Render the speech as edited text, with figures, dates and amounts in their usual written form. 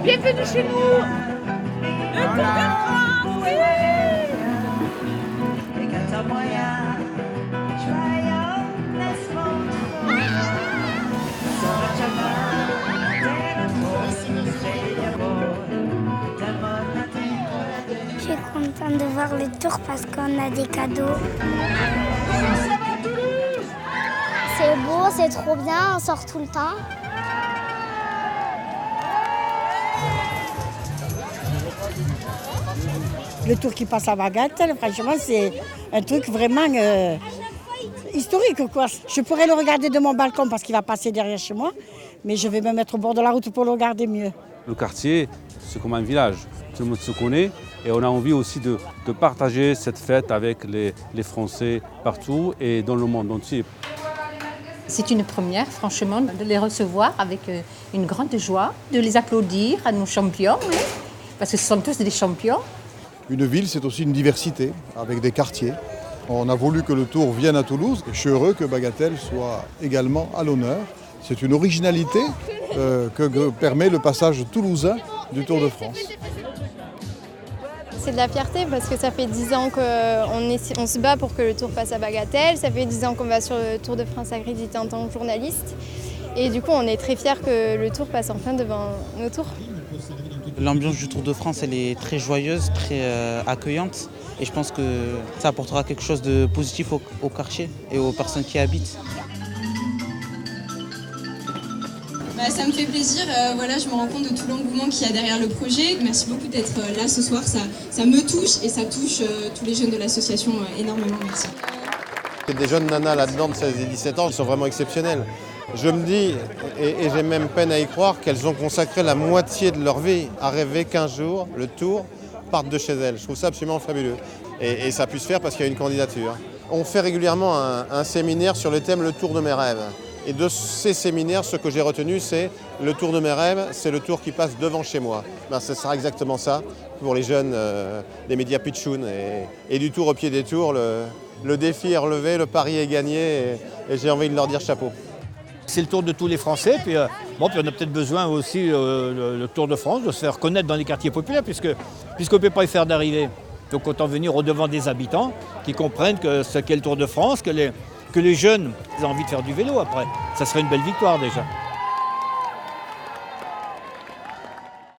Bienvenue chez nous. Le Tour de France, oui. Je suis contente de voir le tour parce qu'on a des cadeaux. C'est beau, c'est trop bien, on sort tout le temps. Le tour qui passe à Bagatelle, franchement, c'est un truc vraiment historique, quoi. Je pourrais le regarder de mon balcon parce qu'il va passer derrière chez moi, mais je vais me mettre au bord de la route pour le regarder mieux. Le quartier, c'est comme un village. Tout le monde se connaît et on a envie aussi de partager cette fête avec les Français partout et dans le monde entier. C'est une première, franchement, de les recevoir avec une grande joie, de les applaudir à nos champions, hein, parce que ce sont tous des champions. Une ville, c'est aussi une diversité, avec des quartiers. On a voulu que le Tour vienne à Toulouse, et je suis heureux que Bagatelle soit également à l'honneur. C'est une originalité que permet le passage toulousain du Tour de France. C'est de la fierté parce que ça fait 10 ans qu'on se bat pour que le Tour passe à Bagatelle. Ça fait 10 ans qu'on va sur le Tour de France accrédité en tant que journaliste. Et du coup, on est très fiers que le Tour passe enfin devant nos tours. L'ambiance du Tour de France, elle est très joyeuse, très accueillante. Et je pense que ça apportera quelque chose de positif au quartier et aux personnes qui y habitent. Ça me fait plaisir, je me rends compte de tout l'engouement qu'il y a derrière le projet. Merci beaucoup d'être là ce soir, ça me touche et ça touche tous les jeunes de l'association énormément, merci. Des jeunes nanas là-dedans de 16 et 17 ans, ils sont vraiment exceptionnels. Je me dis, et j'ai même peine à y croire, qu'elles ont consacré la moitié de leur vie à rêver qu'un jour, le Tour parte de chez elles. Je trouve ça absolument fabuleux. Et ça puisse faire parce qu'il y a une candidature. On fait régulièrement un séminaire sur le thème « Le Tour de mes rêves ». Et de ces séminaires, ce que j'ai retenu, c'est le Tour de mes rêves, c'est le Tour qui passe devant chez moi. Ce sera exactement ça pour les jeunes des médias pitchouns. Et du Tour au pied des tours, le défi est relevé, le pari est gagné et j'ai envie de leur dire chapeau. C'est le Tour de tous les Français, puis on a peut-être besoin aussi, le Tour de France, de se faire connaître dans les quartiers populaires, puisqu'on ne peut pas y faire d'arrivée. Donc autant venir au-devant des habitants qui comprennent ce qu'est le Tour de France, que les jeunes ont envie de faire du vélo après. Ça serait une belle victoire déjà.